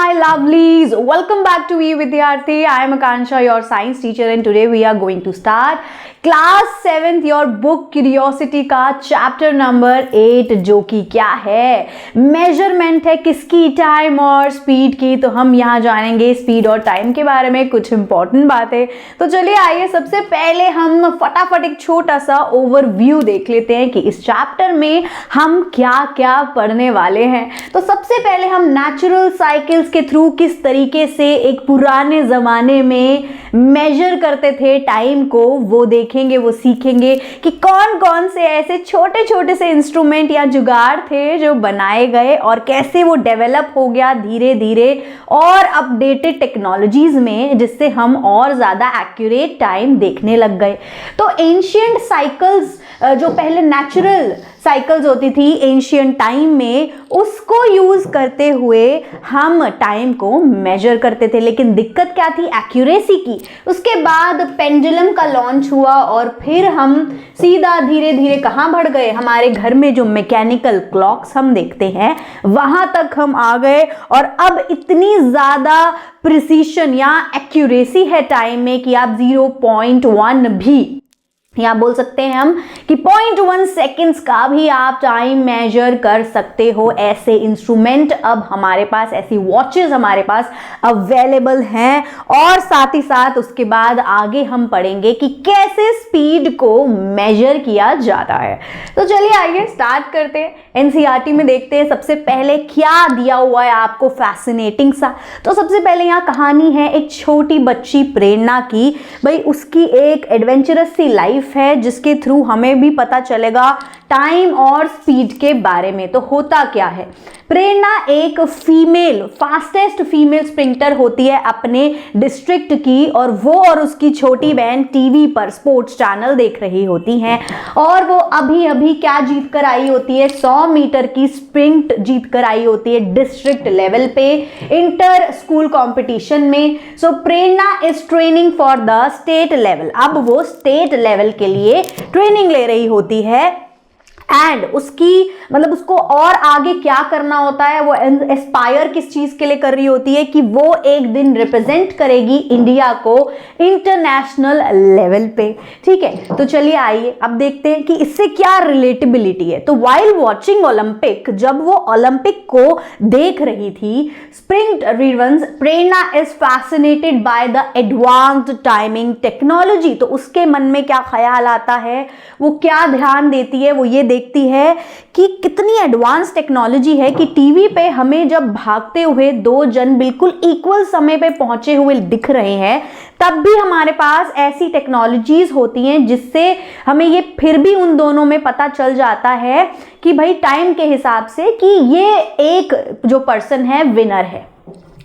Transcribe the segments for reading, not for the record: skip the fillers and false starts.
my lovelies, welcome back to eVidyarthi. I am Akansha, your science teacher, and today we are going to start class 7th your book curiosity का chapter number 8 जो कि क्या है, measurement है किसकी, time और speed की। तो हम यहाँ जानेंगे स्पीड और टाइम के बारे में कुछ इंपॉर्टेंट बातें। तो चलिए आइए सबसे पहले हम फटाफट एक छोटा सा ओवरव्यू देख लेते हैं कि इस चैप्टर में हम क्या क्या पढ़ने वाले हैं। तो सबसे पहले हम नेचुरल साइकिल्स के थ्रू किस तरीके से एक पुराने ज़माने में मेजर करते थे टाइम को, वो देखेंगे, वो सीखेंगे कि कौन कौन से ऐसे छोटे छोटे से इंस्ट्रूमेंट या जुगाड़ थे जो बनाए गए और कैसे वो डेवलप हो गया धीरे धीरे और अपडेटेड टेक्नोलॉजीज में, जिससे हम और ज़्यादा एक्यूरेट टाइम देखने लग गए। तो एंशियंट साइकिल्स जो पहले नेचुरल साइकिल्स होती थी एंशियंट टाइम में, उसको यूज करते हुए हम टाइम को मेजर करते थे। लेकिन दिक्कत क्या थी? एक्यूरेसी की। उसके बाद पेंडुलम का लॉन्च हुआ और फिर हम सीधा धीरे धीरे कहाँ बढ़ गए, हमारे घर में जो मैकेनिकल क्लॉक्स हम देखते हैं वहां तक हम आ गए। और अब इतनी ज़्यादा प्रिसीशन या एक्यूरेसी है टाइम में कि आप 0.1 भी, या बोल सकते हैं हम कि 0.1 सेकेंड्स का भी आप टाइम मेजर कर सकते हो। ऐसे इंस्ट्रूमेंट अब हमारे पास, ऐसी वॉचेस हमारे पास अवेलेबल हैं। और साथ ही साथ उसके बाद आगे हम पढ़ेंगे कि कैसे स्पीड को मेजर किया जाता है। तो चलिए आइए स्टार्ट करते हैं। एनसीईआरटी में देखते हैं सबसे पहले क्या दिया हुआ है आपको फैसिनेटिंग सा। तो सबसे पहले यहाँ कहानी है एक छोटी बच्ची प्रेरणा की। भाई उसकी एक एडवेंचरस सी लाइफ है जिसके थ्रू हमें भी पता चलेगा टाइम और स्पीड के बारे में। तो होता क्या है, प्रेरणा एक फीमेल, फास्टेस्ट फीमेल स्प्रिंटर होती है अपने डिस्ट्रिक्ट की, और वो और उसकी छोटी बहन टीवी पर स्पोर्ट्स चैनल देख रही होती हैं। और वो अभी अभी क्या जीत कर आई होती है, 100 मीटर की स्प्रिंट जीत कर आई होती है डिस्ट्रिक्ट लेवल पे इंटर स्कूल कंपटीशन में। So Prerna is training for the state level. अब वो स्टेट लेवल के लिए ट्रेनिंग ले रही होती है। एंड उसकी मतलब उसको और आगे क्या करना होता है, वो एस्पायर किस चीज के लिए कर रही होती है कि वो एक दिन रिप्रेजेंट करेगी इंडिया को इंटरनेशनल लेवल पे। ठीक है, तो चलिए आइए अब देखते हैं कि इससे क्या रिलेटेबिलिटी है। तो वाइल वॉचिंग ओलंपिक, जब वो ओलंपिक को देख रही थी sprint reruns, Prerna is fascinated by the advanced timing technology. तो उसके मन में क्या ख्याल आता है, वो क्या ध्यान देती है, वो ये देखती है कि कितनी एडवांस टेक्नोलॉजी है कि टीवी पे हमें जब भागते हुए दो जन बिल्कुल इक्वल समय पे पहुंचे हुए दिख रहे हैं, तब भी हमारे पास ऐसी टेक्नोलॉजीज होती हैं जिससे हमें ये फिर भी उन दोनों में पता चल जाता है कि भाई टाइम के हिसाब से कि ये एक जो पर्सन है विनर है।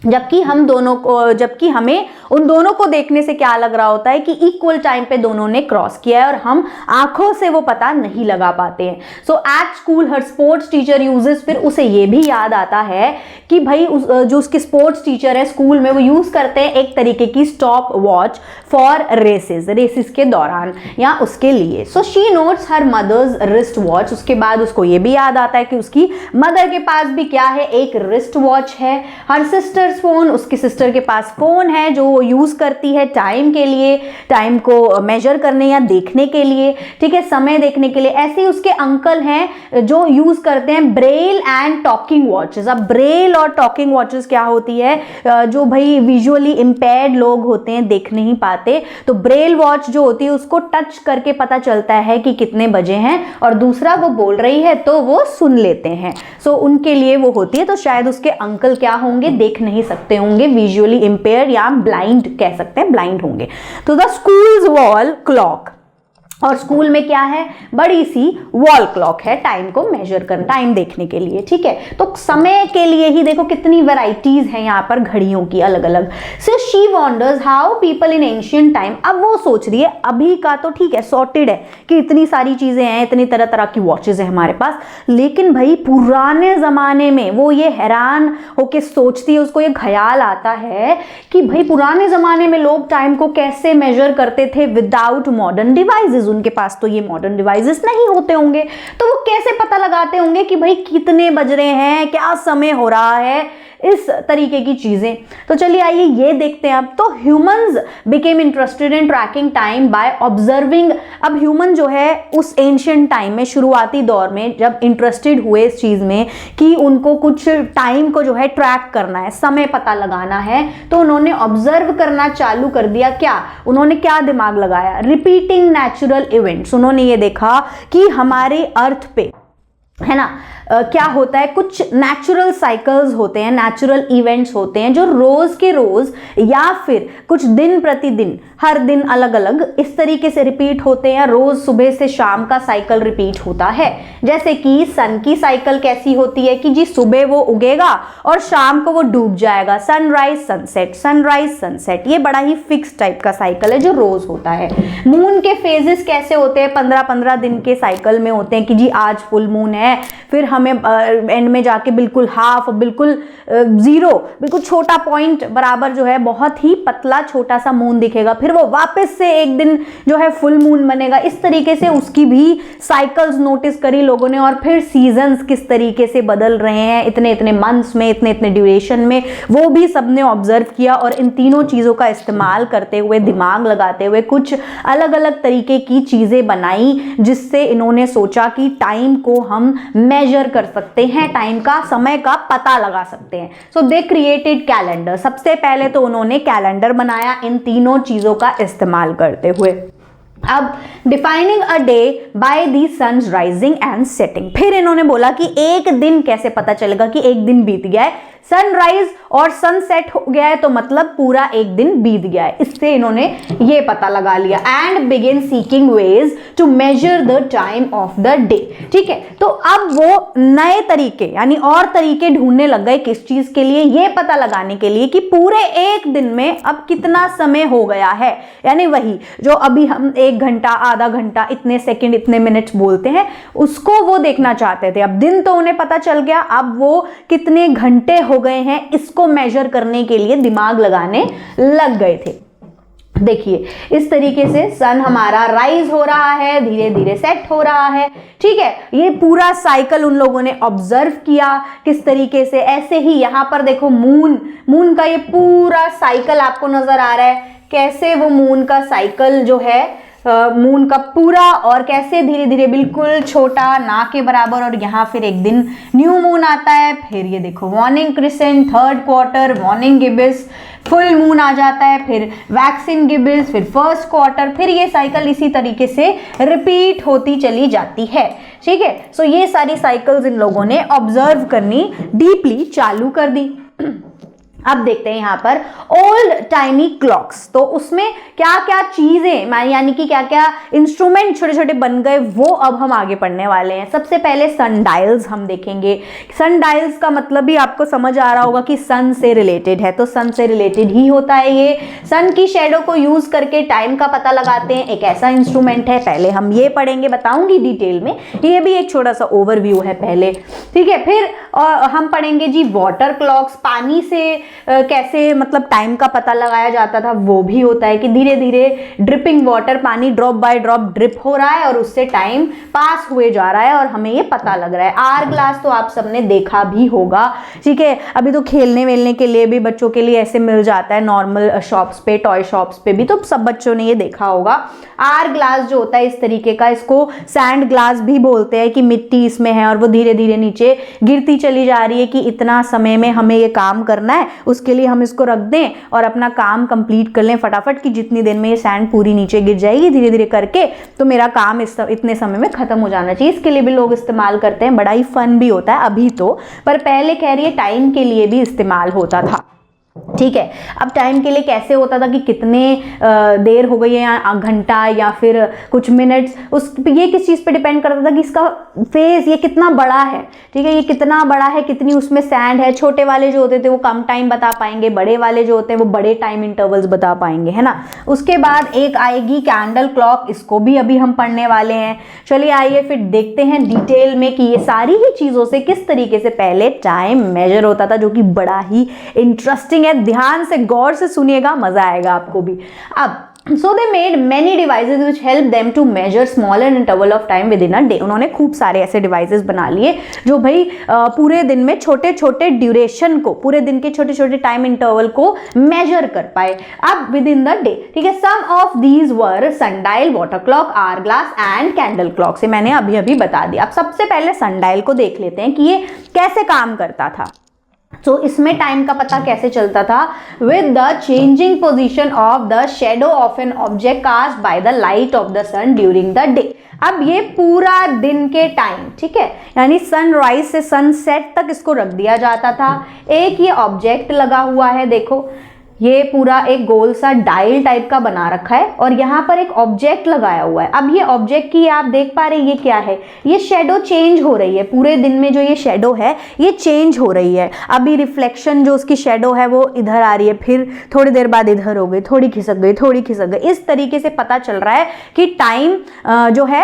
जबकि हमें उन दोनों को देखने से क्या लग रहा होता है कि इक्वल टाइम पे दोनों ने क्रॉस किया है और हम आंखों से वो पता नहीं लगा पाते हैं। सो एट स्कूल हर स्पोर्ट्स टीचर यूजेस, फिर उसे ये भी याद आता है कि भाई जो उसके स्पोर्ट्स टीचर है स्कूल में, वो यूज करते हैं एक तरीके की स्टॉप वॉच फॉर रेसेस के दौरान या उसके लिए। So she notes her mother's wrist watch. उसके बाद उसको ये भी याद आता है कि उसकी मदर के पास भी क्या है, एक रिस्ट वॉच है। हर सिस्टर फोन, उसकी सिस्टर के पास फोन है जो वो यूज करती है टाइम के लिए, टाइम को मेजर करने या देखने के लिए, ठीक है, समय देखने के लिए। ऐसे ही उसके अंकल हैं जो यूज करते हैं ब्रेल एंड टॉकिंग वॉचेस। अब ब्रेल और टॉकिंग वॉचेस क्या होती है, जो भाई विजुअली इंपेयर्ड लोग होते हैं, देख नहीं पाते, तो ब्रेल वॉच जो होती है उसको टच करके पता चलता है कि कितने बजे हैं, और दूसरा वो बोल रही है तो वो सुन लेते हैं। सो उनके लिए वो होती है। तो शायद उसके अंकल क्या होंगे, देख नहीं सकते होंगे, विजुअली इंपेयर या ब्लाइंड कह सकते हैं, ब्लाइंड होंगे। तो द स्कूल्स वॉल क्लॉक, और स्कूल में क्या है, बड़ी सी वॉल क्लॉक है टाइम को मेजर करना, टाइम देखने के लिए। ठीक है, तो समय के लिए ही देखो कितनी वैरायटीज हैं यहाँ पर घड़ियों की अलग अलग। So she wonders how people in ancient time. अब वो सोच रही है, अभी का तो ठीक है सॉर्टेड है कि इतनी सारी चीजें हैं, इतनी तरह तरह की वॉचेज है हमारे पास, लेकिन भाई पुराने जमाने में वो ये हैरान होके सोचती है, उसको ये ख्याल आता है कि भाई पुराने जमाने में लोग टाइम को कैसे मेजर करते थे विदाउट मॉडर्न डिवाइसेस। उनके पास तो ये मॉडर्न डिवाइसेस नहीं होते होंगे, तो वो कैसे पता लगाते होंगे कि भाई कितने बज रहे हैं, क्या समय हो रहा है, इस तरीके की चीजें। तो चलिए आइए ये देखते हैं। अब तो humans became interested in tracking time by observing. अब ह्यूमन जो है उस एंशिएंट टाइम में, शुरुआती दौर में जब इंटरेस्टेड हुए इस चीज में कि उनको कुछ टाइम को जो है ट्रैक करना है, समय पता लगाना है, तो उन्होंने ऑब्जर्व करना चालू कर दिया। क्या उन्होंने क्या दिमाग लगाया? Repeating natural events. उन्होंने ये देखा कि हमारे अर्थ पे, है ना, क्या होता है, कुछ नेचुरल साइकिल्स होते हैं, नेचुरल इवेंट्स होते हैं जो रोज के रोज या फिर कुछ दिन प्रतिदिन, हर दिन अलग अलग इस तरीके से रिपीट होते हैं। रोज सुबह से शाम का साइकिल रिपीट होता है। जैसे कि सन की साइकिल कैसी होती है कि जी सुबह वो उगेगा और शाम को वो डूब जाएगा, सनराइज सनसेट, सनराइज सनसेट। ये बड़ा ही फिक्स टाइप का साइकिल है जो रोज होता है। मून के फेजेस कैसे होते हैं? 15-15 दिन के साइकिल में होते हैं कि जी आज फुल मून है, फिर हमें एंड में जाके बिल्कुल हाफ, बिल्कुल जीरो, बिल्कुल छोटा पॉइंट बराबर जो है बहुत ही पतला छोटा सा मून दिखेगा, फिर वो वापस से एक दिन जो है फुल मून बनेगा। इस तरीके से उसकी भी साइकिल्स नोटिस करी लोगों ने। और फिर सीजन्स किस तरीके से बदल रहे हैं इतने इतने मंथ्स में, इतने इतने ड्यूरेशन में, वो भी सबने ऑब्जर्व किया। और इन तीनों चीजों का इस्तेमाल करते हुए, दिमाग लगाते हुए कुछ अलग अलग तरीके की चीजें बनाई, जिससे इन्होंने सोचा कि टाइम को हम मेजर कर सकते हैं, टाइम का, समय का पता लगा सकते हैं। सो दे क्रिएटेड कैलेंडर। सबसे पहले तो उन्होंने कैलेंडर बनाया इन तीनों चीजों का इस्तेमाल करते हुए। अब defining a day by the sun's rising and setting. फिर इन्होंने बोला कि एक दिन कैसे पता चलेगा कि एक दिन बीत गया है। सनराइज और सनसेट हो गया है तो मतलब पूरा एक दिन बीत गया है। इससे इन्होंने ये पता लगा लिया। And begin seeking ways to measure the time of the day. ठीक है, तो अब वो नए तरीके यानी और तरीके ढूंढने लग गए। किस चीज के लिए? ये पता लगाने के लिए कि पूरे एक दिन में अब कितना समय हो गया है। यानी वही जो अभी हम 1 घंटा, आधा घंटा, इतने सेकंड, इतने मिनट्स बोलते हैं, उसको वो देखना चाहते थे। अब दिन तो उन्हें पता चल गया, अब वो कितने घंटे हो गए हैं इसको मेजर करने के लिए दिमाग लगाने लग गए थे। देखिए इस तरीके से सन हमारा राइज हो रहा है, धीरे धीरे सेट हो रहा है। ठीक है, ये पूरा साइकिल उन लोगों ने ऑब्जर्व किया किस तरीके से। ऐसे ही यहां पर देखो मून का ये पूरा साइकिल आपको नजर आ रहा है, कैसे वो मून का साइकिल जो है, मून का पूरा, और कैसे धीरे धीरे बिल्कुल छोटा, ना के बराबर, और यहाँ फिर एक दिन न्यू मून आता है। फिर ये देखो morning crescent, third quarter, morning gibbous, full moon आ जाता है, फिर वैक्सिन गिब्स, फिर फर्स्ट क्वार्टर। फिर ये साइकिल इसी तरीके से रिपीट होती चली जाती है। ठीक है, सो ये सारी साइकिल्स इन लोगों ने ऑब्जर्व करनी डीपली चालू कर दी। अब देखते हैं यहाँ पर ओल्ड टाइनी क्लॉक्स। तो उसमें क्या क्या चीजें, यानी कि क्या क्या इंस्ट्रूमेंट छोटे छोटे बन गए, वो अब हम आगे पढ़ने वाले हैं। सबसे पहले सनडायल्स हम देखेंगे। सनडायल्स का मतलब भी आपको समझ आ रहा होगा कि सन से रिलेटेड है, तो सन से रिलेटेड ही होता है ये। सन की शेडो को यूज करके टाइम का पता लगाते हैं, एक ऐसा इंस्ट्रूमेंट है। पहले हम ये पढ़ेंगे, बताऊंगी डिटेल में, ये भी एक छोटा सा ओवरव्यू है पहले। ठीक है, फिर हम पढ़ेंगे जी वाटर क्लॉक्स। पानी से कैसे मतलब टाइम का पता लगाया जाता था, वो भी होता है कि धीरे धीरे ड्रिपिंग वाटर, पानी ड्रॉप बाय ड्रॉप ड्रिप हो रहा है और उससे टाइम पास हुए जा रहा है और हमें ये पता लग रहा है। आवर ग्लास तो आप सबने देखा भी होगा। ठीक है, अभी तो खेलने वेलने के लिए भी बच्चों के लिए ऐसे मिल जाता है नॉर्मल शॉप्स पे, टॉय शॉप्स पे भी, तो सब बच्चों ने ये देखा होगा। आवर ग्लास जो होता है इस तरीके का, इसको सैंड ग्लास भी बोलते हैं कि मिट्टी इसमें है और वो धीरे धीरे नीचे गिरती चली जा रही है कि इतना समय में हमें ये काम करना है, उसके लिए हम इसको रख दें और अपना काम कंप्लीट कर लें फटाफट कि जितनी देर में ये सैंड पूरी नीचे गिर जाएगी धीरे धीरे करके, तो मेरा काम इतने समय में खत्म हो जाना चाहिए। इसके लिए भी लोग इस्तेमाल करते हैं, बड़ा ही फन भी होता है अभी तो, पर पहले कह रही है टाइम के लिए भी इस्तेमाल होता था। ठीक है, अब टाइम के लिए कैसे होता था कि कितने देर हो गई है, या घंटा या फिर कुछ मिनट्स, उस ये किस चीज़ पे डिपेंड करता था कि इसका फेस ये कितना बड़ा है। ठीक है, ये कितना बड़ा है, कितनी उसमें सैंड है। छोटे वाले जो होते थे वो कम टाइम बता पाएंगे, बड़े वाले जो होते हैं वो बड़े टाइम इंटरवल्स बता पाएंगे, है ना। उसके बाद एक आएगी कैंडल क्लॉक, इसको भी अभी हम पढ़ने वाले हैं। चलिए आइए फिर देखते हैं डिटेल में कि ये सारी ही चीज़ों से किस तरीके से पहले टाइम मेजर होता था, जो कि बड़ा ही इंटरेस्टिंग है। ध्यान से गौर से सुनिएगा, मजा आएगा आपको भी। अब So they made many devices which help them to measure smaller interval of time within a day. उन्होंने खूब सारे ऐसे डिवाइसेस बना लिए जो भाई पूरे दिन में छोटे छोटे ड्यूरेशन को, पूरे दिन के छोटे छोटे टाइम इंटरवल को मेजर कर पाए अब विद इन द डे। ठीक है, some of these were sundial, water clock, hour glass and candle clock. से मैंने अभी अभी बता दिया। अब सबसे पहले सनडायल को देख लेते हैं कि ये कैसे काम करता था। तो इसमें टाइम का पता कैसे चलता था? With the changing position of the shadow of an object cast by the light of the sun during the day. अब ये पूरा दिन के टाइम, ठीक है, यानी सनराइज से सनसेट तक इसको रख दिया जाता था। एक ये ऑब्जेक्ट लगा हुआ है, देखो ये पूरा एक गोल सा डायल टाइप का बना रखा है और यहाँ पर एक ऑब्जेक्ट लगाया हुआ है। अब ये ऑब्जेक्ट की आप देख पा रहे हैं ये क्या है? ये शेडो चेंज हो रही है पूरे दिन में। जो ये शेडो है ये चेंज हो रही है। अभी रिफ्लेक्शन जो उसकी शेडो है वो इधर आ रही है, फिर थोड़ी देर बाद इधर हो गई, थोड़ी खिसक गई, थोड़ी खिसक गई। इस तरीके से पता चल रहा है कि टाइम जो है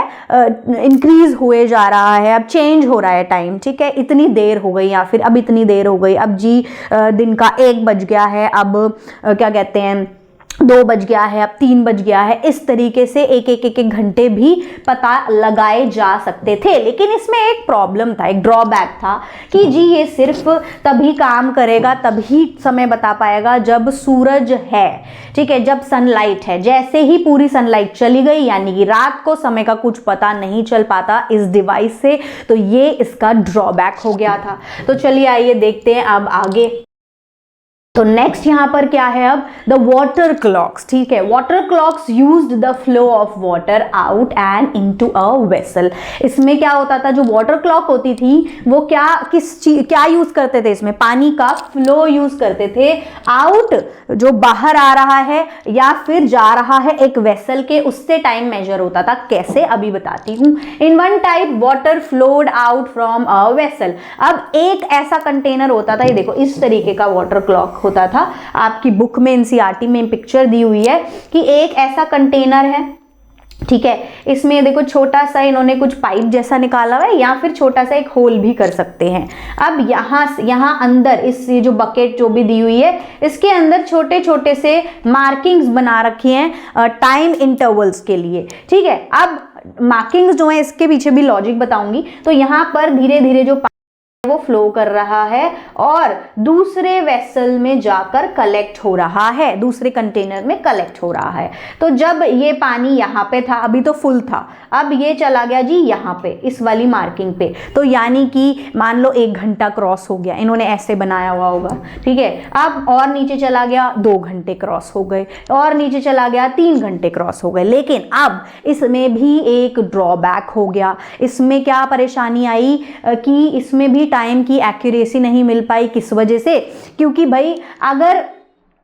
इंक्रीज हुए जा रहा है, अब चेंज हो रहा है टाइम। ठीक है, इतनी देर हो गई या फिर अब इतनी देर हो गई, अब जी दिन का 1 बज गया है, अब क्या कहते हैं 2 बज गया है, अब 3 बज गया है। इस तरीके से एक घंटे भी पता लगाए जा सकते थे। लेकिन इसमें एक प्रॉब्लम था, एक ड्रॉबैक था कि जी ये सिर्फ तभी काम करेगा, तभी समय बता पाएगा जब सूरज है। ठीक है, जब सनलाइट है। जैसे ही पूरी सनलाइट चली गई यानी कि रात को समय का कुछ पता नहीं चल पाता इस डिवाइस से। तो ये इसका ड्रॉबैक हो गया था। तो चलिए आइए देखते हैं अब आगे। तो नेक्स्ट यहां पर क्या है? अब द वाटर क्लॉक्स। ठीक है, water clocks used the flow of water out and into a vessel. इसमें क्या होता था? जो वाटर क्लॉक होती थी वो क्या यूज करते थे? इसमें पानी का फ्लो यूज करते थे। आउट जो बाहर आ रहा है या फिर जा रहा है एक वेसल के, उससे टाइम मेजर होता था। कैसे? अभी बताती हूँ। In one type water flowed out from a vessel. अब एक ऐसा कंटेनर होता था, ये देखो इस तरीके का वाटर क्लॉक होता था। आपकी बुक में एनसीईआरटी में पिक्चर दी हुई है कि एक ऐसा कंटेनर है। ठीक है, इसमें देखो छोटा सा इन्होंने कुछ पाइप जैसा निकाला हुआ है या फिर छोटा सा एक होल भी कर सकते हैं। अब यहाँ अंदर इस ये जो बकेट जो भी दी हुई है इसके अंदर छोटे छोटे से मार्किंग्स बना रखी हैं टाइम इंटरवल्स के लिए। ठीक है, अब मार्किंग्स जो है इसके पीछे भी लॉजिक बताऊंगी। तो यहाँ पर धीरे धीरे जो वो फ्लो कर रहा है और दूसरे वेसल में जाकर कलेक्ट हो रहा है, दूसरे कंटेनर में कलेक्ट हो रहा है। तो जब ये पानी यहाँ पे था, अभी तो फुल था, अब ये चला गया जी यहाँ पे इस वाली मार्किंग पे। तो यानी कि मान लो 1 घंटा क्रॉस हो गया, इन्होंने ऐसे बनाया हुआ होगा। ठीक है, अब और नीचे चला गया 2 घंटे क्रॉस हो गए, और नीचे चला गया 3 घंटे क्रॉस हो गए। लेकिन अब इसमें भी एक ड्रॉबैक हो गया। इसमें क्या परेशानी आई कि इसमें भी टाइम की एक्यूरेसी नहीं मिल पाई। किस वजह से? क्योंकि भाई अगर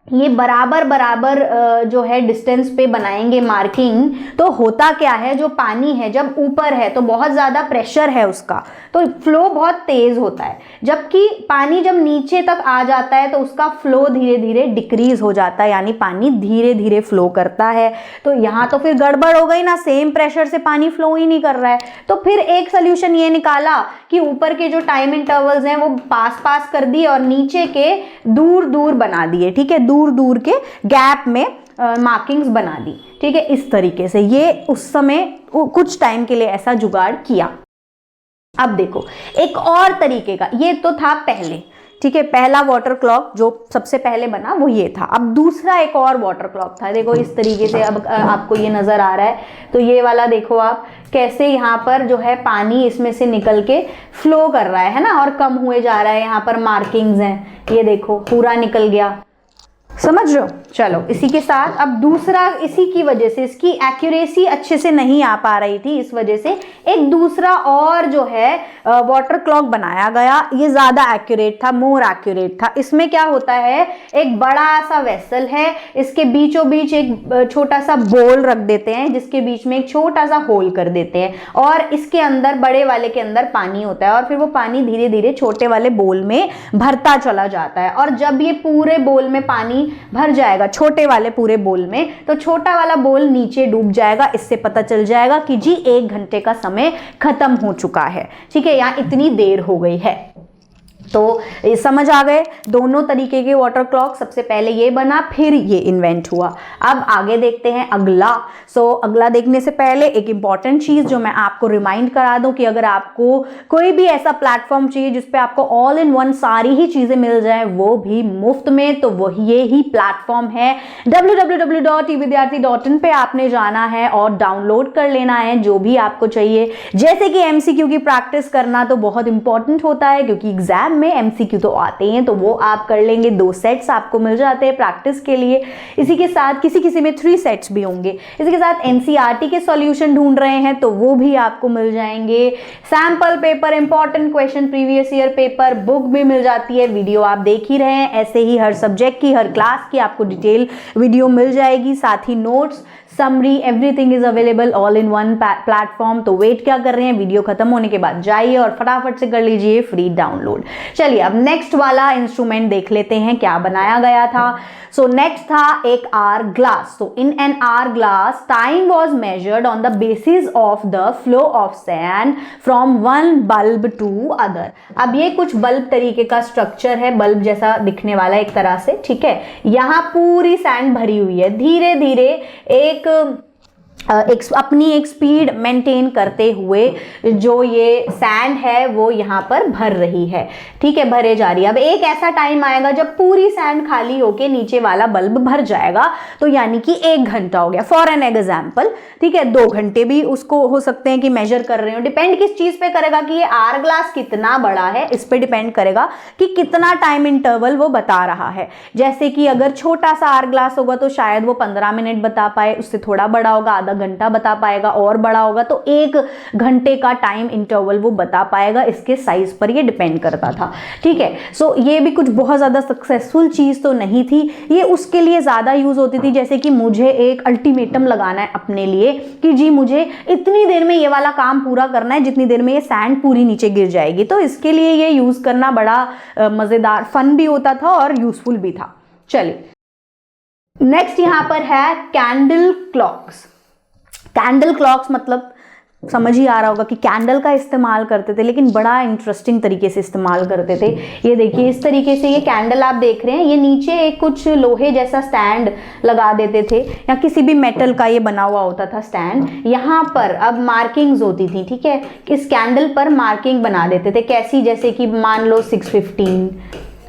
ये बराबर जो है डिस्टेंस पे बनाएंगे मार्किंग, तो होता क्या है, जो पानी है जब ऊपर है तो बहुत ज़्यादा प्रेशर है उसका, तो फ्लो बहुत तेज़ होता है। जबकि पानी जब नीचे तक आ जाता है तो उसका फ्लो धीरे धीरे डिक्रीज हो जाता है, यानी पानी धीरे धीरे फ्लो करता है। तो यहाँ तो फिर गड़बड़ हो गई ना, सेम प्रेशर से पानी फ्लो ही नहीं कर रहा है। तो फिर एक सोल्यूशन ये निकाला कि ऊपर के जो टाइम इंटरवल्स हैं वो पास कर दिए और नीचे के दूर बना दिए। ठीक है, दूर के गैप में मार्किंग्स बना दी। ठीक है, इस तरीके से ये उस समय कुछ टाइम के लिए ऐसा जुगाड़ किया। अब देखो एक और तरीके का, ये तो था पहले। ठीक है, पहला वाटर क्लॉक जो सबसे पहले बना वो ये था। अब दूसरा एक और वाटर क्लॉक था, देखो इस तरीके से। अब आपको ये नजर आ रहा है, तो ये वाला देखो आप कैसे यहाँ पर जो है पानी इसमें से निकल के फ्लो कर रहा है ना, और कम हुए जा रहा है। यहाँ पर मार्किंग्स हैं, ये देखो पूरा निकल गया। समझ रहे हो? चलो इसी के साथ अब दूसरा, इसी की वजह से इसकी एक्यूरेसी अच्छे से नहीं आ पा रही थी, इस वजह से एक दूसरा और जो है वाटर क्लॉक बनाया गया। ये ज़्यादा एक्यूरेट था, मोर एक्यूरेट था। इसमें क्या होता है, एक बड़ा सा वेसल है, इसके बीचों बीच एक छोटा सा बोल रख देते हैं जिसके बीच में एक छोटा सा होल कर देते हैं, और इसके अंदर बड़े वाले के अंदर पानी होता है, और फिर वो पानी धीरे धीरे छोटे वाले बोल में भरता चला जाता है। और जब ये पूरे बोल में पानी भर जाएगा, छोटे वाले पूरे बोल में, तो छोटा वाला बोल नीचे डूब जाएगा। इससे पता चल जाएगा कि जी 1 घंटे का समय खत्म हो चुका है। ठीक है, यहाँ इतनी देर हो गई है। तो ये समझ आ गए दोनों तरीके के वाटर क्लॉक, सबसे पहले ये बना फिर ये इन्वेंट हुआ। अब आगे देखते हैं अगला। अगला देखने से पहले एक इंपॉर्टेंट चीज जो मैं आपको रिमाइंड करा दूं कि अगर आपको कोई भी ऐसा प्लेटफॉर्म चाहिए जिसपे आपको ऑल इन वन सारी ही चीजें मिल जाए वो भी मुफ्त में, तो वही ये ही प्लेटफॉर्म है www.evidyarthi.in पे आपने जाना है और डाउनलोड कर लेना है जो भी आपको चाहिए। जैसे कि एमसीक्यू की प्रैक्टिस करना तो बहुत इंपॉर्टेंट होता है क्योंकि एग्जाम में एमसीक्यू तो आते हैं, तो वो आप कर लेंगे। 2 सेट्स आपको मिल जाते हैं प्रैक्टिस के लिए। इसी के साथ किसी में 3 सेट्स भी होंगे। इसी के साथ एनसीईआरटी के सॉल्यूशन ढूंढ रहे हैं तो वो भी आपको मिल जाएंगे। Sample paper, important question, previous year paper, book भी मिल जाती है। वीडियो आप देख ही रहे हैं, ऐसे ही हर सब्जेक्ट की, हर क्लास की आपको डिटेल वीडियो मिल जाएगी। साथ ही notes, summary, everything is available all in one platform. तो वेट क्या कर रहे हैं, वीडियो खत्म होने के बाद जाइए और फटाफट से कर लीजिए फ्री डाउनलोड। चलिए अब नेक्स्ट वाला इंस्ट्रूमेंट देख लेते हैं क्या बनाया गया था। नेक्स्ट था एक hourglass. In an hourglass time was measured on the basis of the flow of sand from one bulb to other. अब ये कुछ बल्ब तरीके का स्ट्रक्चर है, बल्ब जैसा दिखने वाला एक तरह से, ठीक है। यहाँ पूरी सैंड भरी हुई है, धीरे धीरे अपनी एक स्पीड मेंटेन करते हुए जो ये सैंड है वो यहाँ पर भर रही है, ठीक है, भरे जा रही है। अब एक ऐसा टाइम आएगा जब पूरी सैंड खाली होके नीचे वाला बल्ब भर जाएगा, तो यानी कि 1 घंटा हो गया फॉर एन एग्जाम्पल, ठीक है। 2 घंटे भी उसको हो सकते हैं कि मेजर कर रहे हो। डिपेंड किस चीज पे करेगा कि ये आर ग्लास कितना बड़ा है, इस पे डिपेंड करेगा कि कितना टाइम इंटरवल वो बता रहा है। जैसे कि अगर छोटा सा आर ग्लास होगा तो शायद वो 15 मिनट बता पाए, उससे थोड़ा बड़ा होगा आधा घंटा बता पाएगा, और बड़ा होगा तो 1 घंटे का टाइम इंटरवल वो बता पाएगा। इसके साइज पर ये डिपेंड करता था, ठीक है। ये भी कुछ बहुत ज्यादा सक्सेसफुल चीज तो नहीं थी, ये उसके लिए ज्यादा यूज होती थी जैसे कि मुझे एक अल्टीमेटम लगाना है अपने लिए कि जी मुझे इतनी देर में ये वाला काम पूरा करना है जितनी देर में ये सैंड पूरी नीचे गिर जाएगी। तो इसके लिए ये यूज करना बड़ा मजेदार, फन भी होता था और यूजफुल भी था। चलिए नेक्स्ट यहां पर है कैंडल क्लॉक्स। कैंडल क्लॉक्स मतलब समझ ही आ रहा होगा कि कैंडल का इस्तेमाल करते थे, लेकिन बड़ा इंटरेस्टिंग तरीके से इस्तेमाल करते थे। ये देखिए इस तरीके से ये कैंडल आप देख रहे हैं, ये नीचे एक कुछ लोहे जैसा स्टैंड लगा देते थे या किसी भी मेटल का ये बना हुआ होता था स्टैंड। यहाँ पर अब मार्किंग्स होती थी, ठीक है, इस कैंडल पर मार्किंग बना देते थे। कैसी, जैसे कि मान लो 6:15,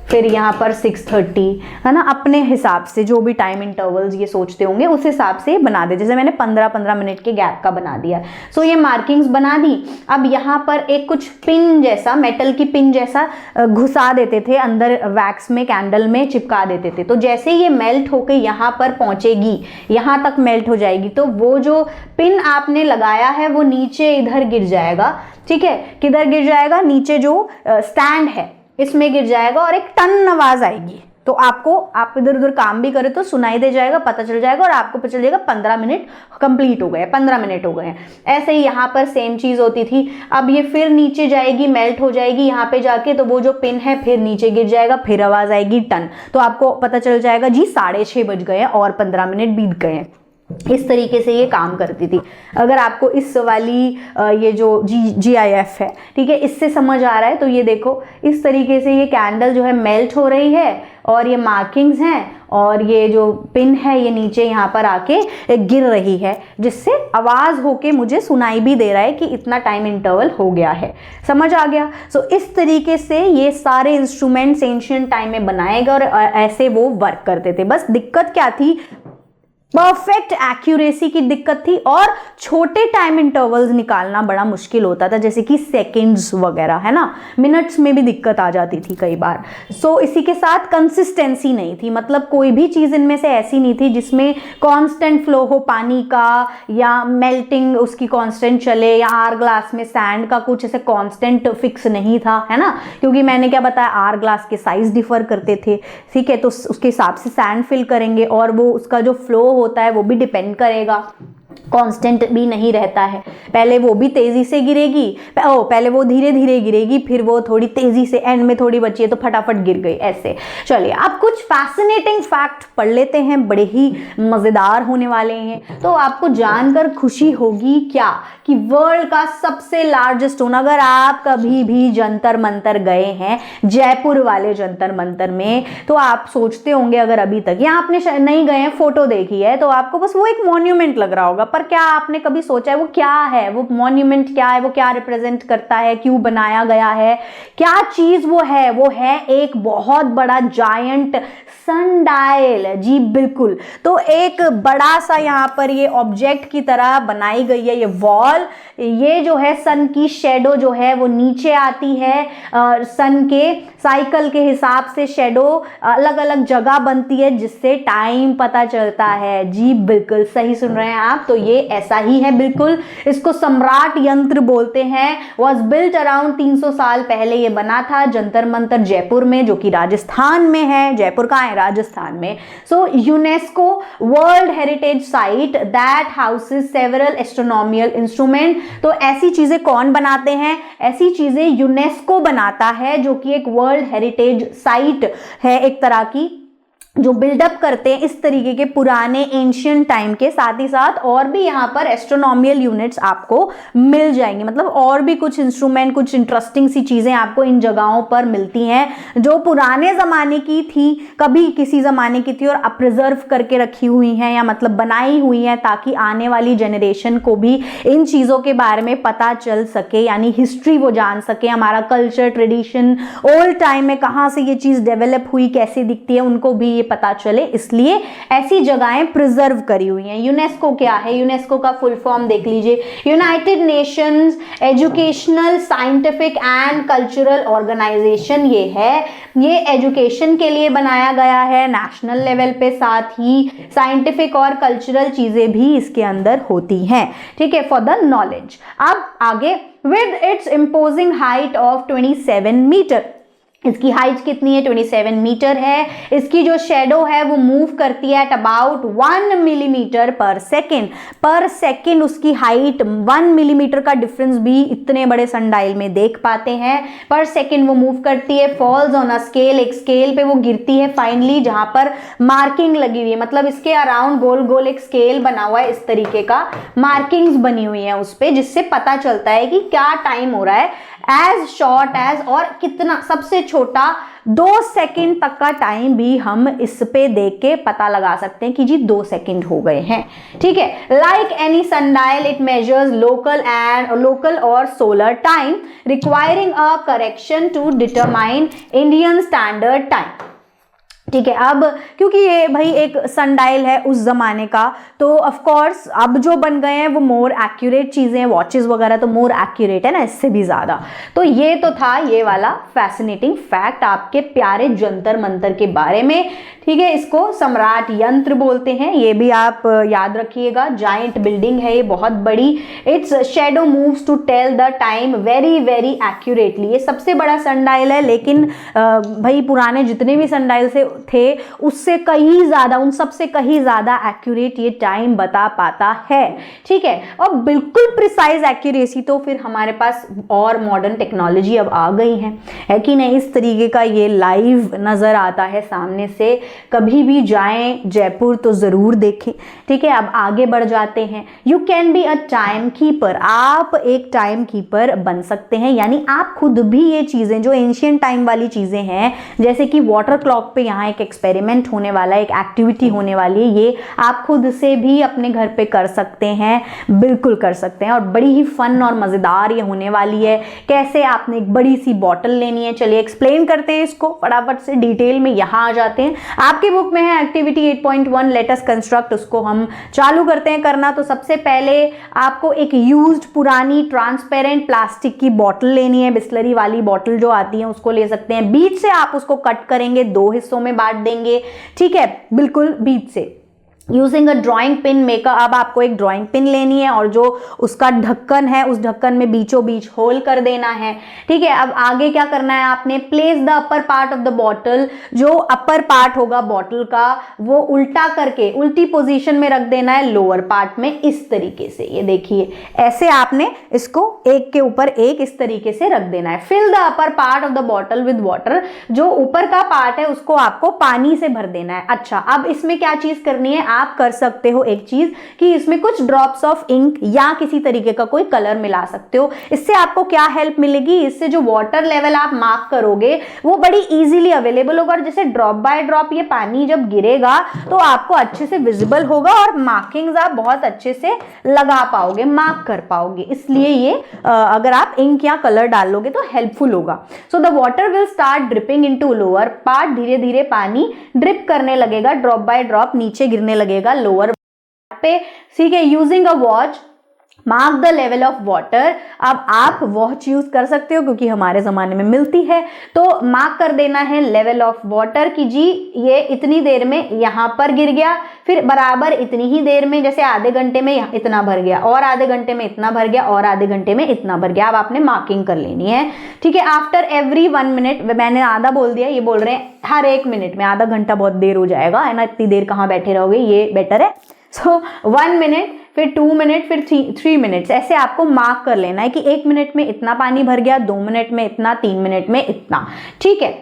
फिर यहाँ पर 6:30, है ना, अपने हिसाब से जो भी टाइम इंटरवल्स ये सोचते होंगे उस हिसाब से बना दे। जैसे मैंने 15-15 मिनट के गैप का बना दिया। ये मार्किंग्स बना दी। अब यहाँ पर एक कुछ पिन जैसा, मेटल की पिन जैसा घुसा देते थे अंदर वैक्स में, कैंडल में चिपका देते थे। तो जैसे ये मेल्ट होके यहाँ पर पहुंचेगी, यहाँ तक मेल्ट हो जाएगी, तो वो जो पिन आपने लगाया है वो नीचे इधर गिर जाएगा, ठीक है। किधर गिर जाएगा, नीचे जो स्टैंड है इसमें गिर जाएगा और एक टन आवाज आएगी। तो आप इधर उधर काम भी करें तो सुनाई दे जाएगा, पता चल जाएगा और आपको पता चल जाएगा 15 मिनट कंप्लीट हो गए, 15 मिनट हो गए हैं। ऐसे ही यहाँ पर सेम चीज होती थी। अब ये फिर नीचे जाएगी, मेल्ट हो जाएगी यहाँ पे जाके, तो वो जो पिन है फिर नीचे गिर जाएगा, फिर आवाज आएगी टन। तो आपको पता चल जाएगा जी 6:30 बज गए हैं और 15 मिनट बीत गए हैं। इस तरीके से ये काम करती थी। अगर आपको इस वाली ये जो GIF है, ठीक है, इससे समझ आ रहा है तो ये देखो इस तरीके से ये कैंडल जो है मेल्ट हो रही है और ये मार्किंग्स हैं और ये जो पिन है ये नीचे यहाँ पर आके गिर रही है, जिससे आवाज होके मुझे सुनाई भी दे रहा है कि इतना टाइम इंटरवल हो गया है। समझ आ गया। इस तरीके से ये सारे इंस्ट्रूमेंट्स एंशिएंट टाइम में बनाए गए और ऐसे वो वर्क करते थे। बस दिक्कत क्या थी, परफेक्ट एक्यूरेसी की दिक्कत थी और छोटे टाइम इंटरवल्स निकालना बड़ा मुश्किल होता था, जैसे कि सेकंड्स वगैरह, है ना, मिनट्स में भी दिक्कत आ जाती थी कई बार। इसी के साथ कंसिस्टेंसी नहीं थी, मतलब कोई भी चीज़ इनमें से ऐसी नहीं थी जिसमें कांस्टेंट फ्लो हो पानी का या मेल्टिंग उसकी कांस्टेंट चले, या आर ग्लास में सैंड का कुछ ऐसे कांस्टेंट फिक्स नहीं था, है ना, क्योंकि मैंने क्या बताया आर ग्लास के साइज डिफर करते थे, ठीक है। तो उसके हिसाब से सैंड फिल करेंगे और वो उसका जो फ्लो होता है वो भी डिपेंड करेगा। कांस्टेंट भी नहीं रहता है, पहले वो भी तेजी से गिरेगी, पहले वो धीरे धीरे गिरेगी, फिर वो थोड़ी तेजी से, एंड में थोड़ी बची है तो फटाफट गिर गई, ऐसे। चलिए अब कुछ फैसिनेटिंग फैक्ट पढ़ लेते हैं, बड़े ही मजेदार होने वाले हैं। तो आपको जानकर खुशी होगी क्या कि वर्ल्ड का सबसे लार्जेस्ट स्टोन, अगर आप कभी भी जंतर मंतर गए हैं, जयपुर वाले जंतर मंतर में, तो आप सोचते होंगे, अगर अभी तक या आपने नहीं गए हैं, फोटो देखी है, तो आपको बस वो एक मॉन्यूमेंट लग रहा होगा, पर क्या आपने कभी सोचा है वो क्या है, वो मॉन्यूमेंट क्या है, वो क्या रिप्रेजेंट करता है, क्यों बनाया गया है, क्या चीज वो है एक बहुत बड़ा जायंट सनडायल। जी बिल्कुल, तो एक बड़ा सा यहाँ पर ये ऑब्जेक्ट की तरह बनाई गई है ये वॉल। ये जो है सन की शेडो जो है वो नीचे आती है, सन के साइकिल के हिसाब से शेडो अलग अलग जगह बनती है, जिससे टाइम पता चलता है। जी बिल्कुल सही सुन रहे हैं आप, तो ये ऐसा ही है बिल्कुल। इसको सम्राट यंत्र बोलते हैं। वॉज बिल्ट अराउंड 300 साल पहले ये बना था, जंतर मंतर जयपुर में, जो कि राजस्थान में है। जयपुर कहाँ है? राजस्थान में। So UNESCO world heritage site that houses several astronomical instrument. तो ऐसी चीजें कौन बनाते हैं? ऐसी चीजें यूनेस्को बनाता है, जो कि एक वर्ल्ड हेरिटेज साइट है एक तरह की, जो बिल्डअप करते हैं इस तरीके के पुराने एंशियंट टाइम के। साथ ही साथ और भी यहाँ पर एस्ट्रोनॉमिकल यूनिट्स आपको मिल जाएंगे, मतलब और भी कुछ इंस्ट्रूमेंट, कुछ इंटरेस्टिंग सी चीजें आपको इन जगहों पर मिलती हैं, जो पुराने जमाने की थी, कभी किसी जमाने की थी, और अब प्रिजर्व करके रखी हुई हैं, या मतलब बनाई हुई हैं, ताकि आने वाली जनरेशन को भी इन चीजों के बारे में पता चल सके, यानी हिस्ट्री वो जान सके, हमारा कल्चर, ट्रेडिशन, ओल्ड टाइम में कहाँ से ये चीज डेवलप हुई, कैसे दिखती है, उनको भी ये पता चले, इसलिए ऐसी जगहें प्रिजर्व करी हुई हैं। यूनेस्को क्या है? यूनेस्को का फुल फॉर्म देख लीजिए, United Nations Educational, Scientific and Cultural Organisation. ये है, ये एजुकेशन के लिए बनाया गया है नेशनल लेवल पे, साथ ही साइंटिफिक और कल्चरल चीजें भी इसके अंदर होती हैं, ठीक है, फॉर द नॉलेज। अब आगे, with its imposing height of 27 metre, इसकी हाइट कितनी है? 27 मीटर है। इसकी जो शेडो है वो मूव करती है एट अबाउट 1 मिलीमीटर पर सेकेंड। उसकी हाइट 1 मिलीमीटर का डिफरेंस भी इतने बड़े सनडायल में देख पाते हैं, पर सेकेंड वो मूव करती है। फॉल्स ऑन अ स्केल, एक स्केल पे वो गिरती है फाइनली, जहां पर मार्किंग लगी हुई है, मतलब इसके अराउंड गोल गोल एक स्केल बना हुआ है, इस तरीके का मार्किंग्स बनी हुई है उस पे, जिससे पता चलता है कि क्या टाइम हो रहा है। एज शॉर्ट एज, और कितना, सबसे छोटा 2 सेकंड तक का टाइम भी हम इस पे देख के पता लगा सकते हैं कि जी 2 सेकंड हो गए हैं, ठीक है। Like any sundial it measures local और solar time, requiring a correction to determine Indian standard time, ठीक है। अब क्योंकि ये भाई एक सनडायल है उस जमाने का, तो ऑफ कोर्स अब जो बन गए हैं वो मोर एक्यूरेट चीजें, वॉचेस वगैरह तो मोर एक्यूरेट है ना, इससे भी ज्यादा। तो ये तो था ये वाला फैसिनेटिंग फैक्ट आपके प्यारे जंतर मंतर के बारे में, ठीक है। इसको सम्राट यंत्र बोलते हैं, ये भी आप याद रखिएगा। जायंट बिल्डिंग है ये, बहुत बड़ी। Its shadow moves to tell the time very very accurately. ये सबसे बड़ा सनडायल है, लेकिन भाई पुराने जितने भी सनडायल से थे उससे कहीं ज्यादा, उन सबसे कहीं ज्यादा एक्यूरेट ये टाइम बता पाता है, ठीक है। और बिल्कुल प्रिसाइज एक्यूरेसी तो फिर हमारे पास और मॉडर्न टेक्नोलॉजी अब आ गई है कि नहीं। इस तरीके का ये लाइव नजर आता है सामने से, कभी भी जाएं जयपुर तो जरूर देखें, ठीक है। अब आगे बढ़ जाते हैं। You can be a time keeper, आप एक टाइम कीपर बन सकते हैं, यानी आप खुद भी ये चीजें जो एंशियंट टाइम वाली चीजें हैं, जैसे कि वाटर क्लॉक पे यहाँ एक एक्सपेरिमेंट होने वाला है, एक एक्टिविटी होने वाली है, ये आप खुद से भी अपने घर पे कर सकते हैं, बिल्कुल कर सकते हैं, और बड़ी ही फन और मजेदार ये होने वाली है। कैसे? आपने एक बड़ी सी बॉटल लेनी है, चलिए एक्सप्लेन करते हैं इसको फटाफट से, डिटेल में यहाँ आ जाते हैं। आपकी बुक में है एक्टिविटी 8.1 लेट अस कंस्ट्रक्ट, उसको हम चालू करते हैं करना। तो सबसे पहले आपको एक यूज्ड पुरानी ट्रांसपेरेंट प्लास्टिक की बॉटल लेनी है, बिस्लरी वाली बॉटल जो आती है उसको ले सकते हैं। बीच से आप उसको कट करेंगे, 2 हिस्सों में बांट देंगे, ठीक है, बिल्कुल बीच से। Using a drawing pin maker, अब आपको एक ड्राइंग पिन लेनी है और जो उसका ढक्कन है उस ढक्कन में बीचों बीच होल कर देना है। ठीक है, अब आगे क्या करना है आपने, place the upper part of the bottle, जो अपर पार्ट होगा बॉटल का वो उल्टा करके उल्टी पोजीशन में रख देना है लोअर पार्ट में, इस तरीके से। ये देखिए ऐसे आपने इसको एक के ऊपर एक इस तरीके से रख देना है। Fill the upper part of the bottle with water, जो ऊपर का पार्ट है उसको आपको पानी से भर देना है। अच्छा, अब इसमें क्या चीज करनी है, आप कर सकते हो एक चीज कि इसमें कुछ ड्रॉप्स ऑफ इंक या किसी तरीके का कोई कलर मिला सकते हो। इससे आपको क्या हेल्प मिलेगी, इससे जो वाटर लेवल आप मार्क करोगे वो बड़ी इजीली अवेलेबल होगा और जैसे ड्रॉप बाय ड्रॉप ये पानी जब गिरेगा तो आपको अच्छे से विजिबल होगा और मार्किंग्स आप बहुत अच्छे से लगा पाओगे, मार्क कर पाओगे। इसलिए ये अगर आप इंक या कलर डाल लोगे तो हेल्पफुल होगा। So the water will start dripping into lower part, धीरे धीरे पानी ड्रिप करने लगेगा, ड्रॉप बाय ड्रॉप नीचे गिरने लगेगा लोअर पे। ठीक है, using a watch mark the level of water, अब आप वॉच यूज कर सकते हो क्योंकि हमारे जमाने में मिलती है, तो मार्क कर देना है लेवल ऑफ वाटर कि जी ये इतनी देर में यहां पर गिर गया, फिर बराबर इतनी ही देर में, जैसे आधे घंटे में इतना भर गया और आधे घंटे में इतना भर गया और आधे घंटे में इतना भर गया। अब आपने मार्किंग कर लेनी है। ठीक है, आफ्टर एवरी 1 मिनट, मैंने आधा बोल दिया, ये बोल रहे हैं हर 1 मिनट में, आधा घंटा बहुत देर हो जाएगा है ना, इतनी देर कहाँ बैठे रहोगे, ये बेटर है। सो 1 मिनट, फिर 2 मिनट, फिर 3 मिनट्स, ऐसे आपको मार्क कर लेना है कि 1 मिनट में इतना पानी भर गया, 2 मिनट में इतना, 3 मिनट में इतना। ठीक है,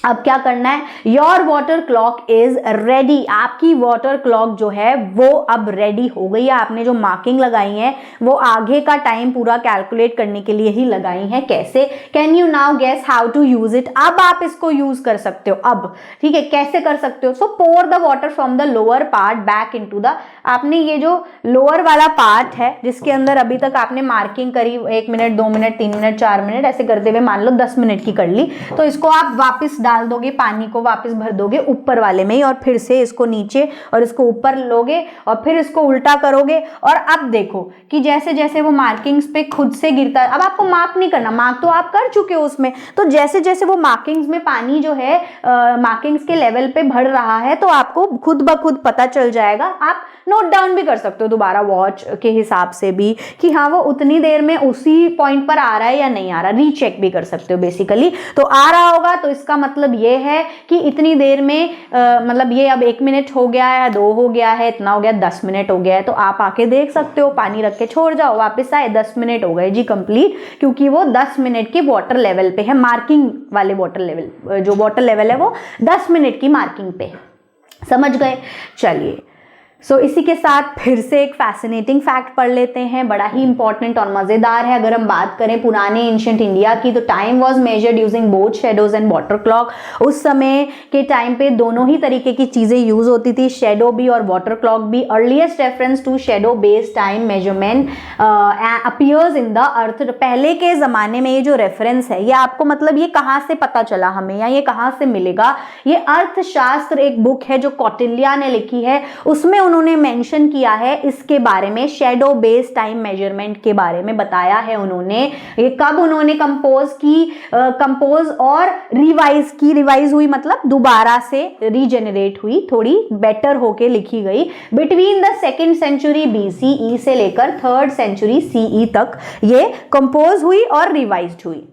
अब क्या करना है, your water clock is ready, आपकी वाटर क्लॉक जो है वो अब रेडी हो गई है। आपने जो मार्किंग लगाई है वो आगे का टाइम पूरा कैलकुलेट करने के लिए ही लगाई है। कैसे, can you now guess how to use it, अब आप इसको यूज कर सकते हो अब। ठीक है, कैसे कर सकते हो, so pour the water from the lower part back into the, आपने ये जो लोअर वाला पार्ट है जिसके अंदर अभी तक आपने मार्किंग करी 1 मिनट, 2 मिनट, 3 मिनट, 4 मिनट, ऐसे करते हुए मान लो 10 मिनट की कर ली, तो इसको आप वापस डाल दोगे, पानी को वापस भर दोगे ऊपर वाले में ही और फिर से इसको नीचे और इसको ऊपर लोगे और फिर इसको उल्टा करोगे। और अब देखो कि जैसे जैसे वो मार्किंग्स पे खुद से गिरता है, अब आपको मार्क नहीं करना, मार्क तो आप कर चुके हो उसमें, तो जैसे जैसे वो मार्किंग्स में पानी जो है मार्किंग्स के लेवल पे बढ़ रहा है तो आपको खुद ब खुद पता चल जाएगा। आप नोट डाउन भी कर सकते हो दोबारा वॉच के हिसाब से भी कि हाँ वो उतनी देर में उसी पॉइंट पर आ रहा है या नहीं आ रहा, रीचेक भी कर सकते हो बेसिकली। तो आ रहा होगा तो इसका मतलब ये है कि इतनी देर में मतलब ये अब 1 मिनट हो गया है, 2 हो गया है, इतना हो गया, 10 मिनट हो गया है, तो आप आके देख सकते हो, पानी रख के छोड़ जाओ, वापस आए, 10 मिनट हो गए जी कंप्लीट, क्योंकि वो 10 मिनट के वाटर लेवल पे है, मार्किंग वाले वाटर लेवल, जो वाटर लेवल है वो 10 मिनट की मार्किंग पे। समझ गए, चलिए। सो इसी के साथ फिर से एक फैसिनेटिंग फैक्ट पढ़ लेते हैं, बड़ा ही इंपॉर्टेंट और मजेदार है। अगर हम बात करें पुराने एंशिएंट इंडिया की, तो time was measured using both shadows and water clock. उस समय के टाइम पे दोनों ही तरीके की चीजें यूज होती थी, शैडो भी और वाटर क्लॉक भी। Earliest reference to shadow based time measurement appears in the earth. पहले के जमाने में ये जो रेफरेंस है ये आपको मतलब ये कहाँ से पता चला हमें या ये कहाँ से मिलेगा, ये अर्थशास्त्र एक बुक है जो कौटिल्य ने लिखी है, उसमें उन्होंने मेंशन किया है इसके बारे में, शैडो बेस्ड टाइम मेजरमेंट के बारे में बताया है उन्होंने। ये कब उन्होंने कंपोज की, कंपोज और रिवाइज हुई मतलब दोबारा से रीजेनरेट हुई, थोड़ी बेटर होके लिखी गई between the 2nd century BCE से लेकर 3rd सेंचुरी CE तक ये कंपोज हुई और रिवाइज्ड हुई।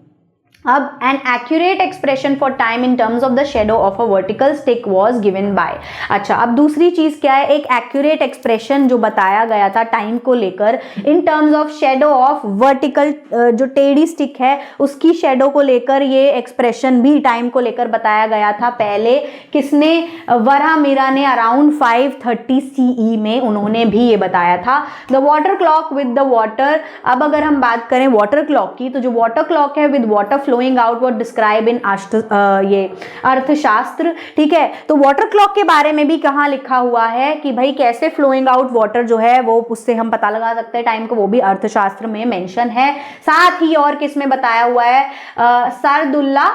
अब an accurate expression for time in terms of the shadow of a vertical stick was given by. अच्छा, अब दूसरी चीज क्या है, एक एक्यूरेट एक्सप्रेशन जो बताया गया था टाइम को लेकर in terms of shadow of vertical, जो टेढ़ी स्टिक है उसकी शेडो को लेकर ये एक्सप्रेशन भी टाइम को लेकर बताया गया था। पहले किसने, वराहमिरा ने अराउंड 530 CE में उन्होंने भी ये बताया था। The water clock with the water, अब अगर हम बात करें वाटर क्लॉक की, तो जो वाटर क्लॉक है विद वाटर फ्लोइंग आउट वो डिस्क्राइब इन ये अर्थशास्त्र। ठीक है, तो वाटर क्लॉक के बारे में भी कहाँ लिखा हुआ है कि भाई कैसे फ्लोइंग आउट वाटर जो है वो उससे हम पता लगा सकते हैं टाइम को, वो भी अर्थशास्त्र में मेंशन है। साथ ही और किस में बताया हुआ है, सरदुल्ला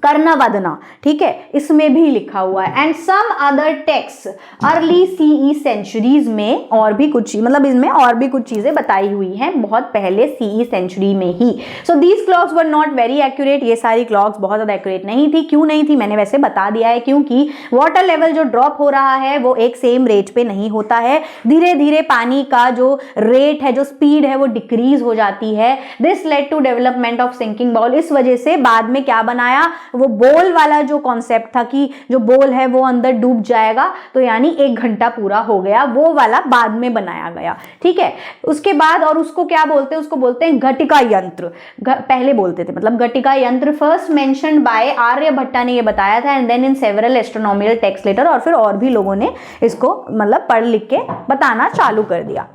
कर्णवदना, ठीक है, इसमें भी लिखा हुआ है। And some other text early CE centuries में और भी कुछ, मतलब इसमें और भी कुछ चीजें बताई हुई हैं बहुत पहले सीई सेंचुरी में ही। So these clocks were not very accurate, ये सारी क्लॉक्स बहुत ज्यादा एक्यूरेट नहीं थी। क्यों नहीं थी मैंने वैसे बता दिया है, क्योंकि वाटर लेवल जो ड्रॉप हो रहा है वो एक सेम रेट पे नहीं होता है, धीरे धीरे पानी का जो रेट है, जो स्पीड है वो डिक्रीज हो जाती है। This led to development of sinking ball, इस वजह से बाद में क्या बनाया, वो बोल वाला जो कॉन्सेप्ट था कि जो बोल है वो अंदर डूब जाएगा, तो यानी 1 घंटा पूरा हो गया, वो वाला बाद में बनाया गया, ठीक है। उसके बाद और उसको क्या बोलते हैं, उसको बोलते हैं घटिका यंत्र, पहले बोलते थे, मतलब घटिका यंत्र फर्स्ट मेंशन्ड बाय आर्यभट्टा ने ये बताया था, and then in several astronomical text later, और फिर और भी लोगों ने इसको मतलब पढ़ लिख के बताना चालू कर दिया।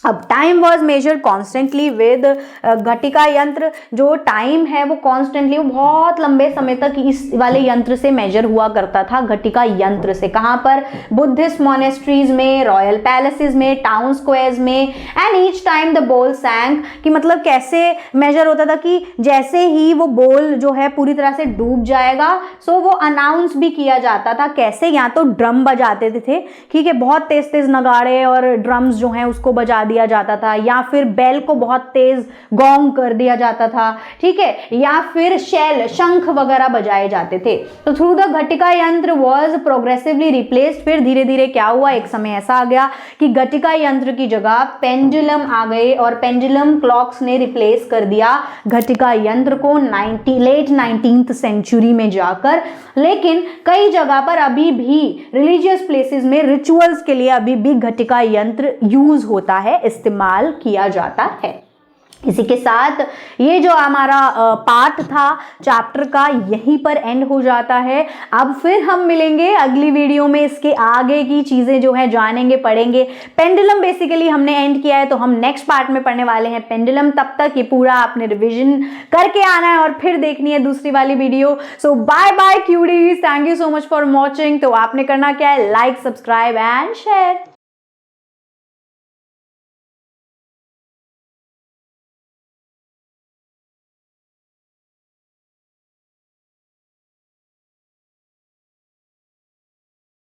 अब time was measured constantly with ghatika yantra, जो टाइम है वो कॉन्स्टेंटली, वो बहुत लंबे समय तक इस वाले यंत्र से मेजर हुआ करता था, घटिका यंत्र से। कहाँ पर, बुद्धिस्ट मोनेस्ट्रीज में, रॉयल पैलेसेस में, टाउन स्क्वायर्स में। एंड ईच टाइम द बोल सैंक, कि मतलब कैसे मेजर होता था कि जैसे ही वो बोल जो है पूरी तरह से डूब जाएगा, सो वो अनाउंस भी किया जाता था। कैसे, या तो ड्रम बजाते थे, ठीक है, बहुत तेज तेज नगाड़े और ड्रम्स जो हैं उसको बजा दिया जाता था, या फिर बेल को बहुत तेज गोंग कर दिया जाता था, ठीक है, या फिर शेल, शंख वगैरह बजाए जाते थे। तो थ्रू द घटिका यंत्र वाज प्रोग्रेसिवली रिप्लेस्ड, फिर धीरे धीरे क्या हुआ, एक समय ऐसा आ गया कि घटिका यंत्र की जगह पेंडुलम आ गए, और पेंडुलम क्लॉक्स ने रिप्लेस कर दिया घटिका यंत्र को लेट 19th सेंचुरी में जाकर। लेकिन कई जगह पर अभी भी रिलीजियस प्लेसेस में रिचुअल्स के लिए अभी भी घटिका यंत्र यूज होता है, इस्तेमाल किया जाता है। इसी के साथ ये जो हमारा पार्ट था चैप्टर का यहीं पर एंड हो जाता है। अब फिर हम मिलेंगे अगली वीडियो में, इसके आगे की चीज़ें जो है जानेंगे, पढ़ेंगे। पेंडुलम बेसिकली हमने एंड किया है, तो हम नेक्स्ट पार्ट में पढ़ने वाले हैं पेंडुलम। तब तक ये पूरा आपने रिविजन करके आना है और फिर देखनी है दूसरी वाली video. So bye bye cuties, thank you so much for watching. तो आपने करना क्या है, लाइक, सब्सक्राइब एंड शेयर।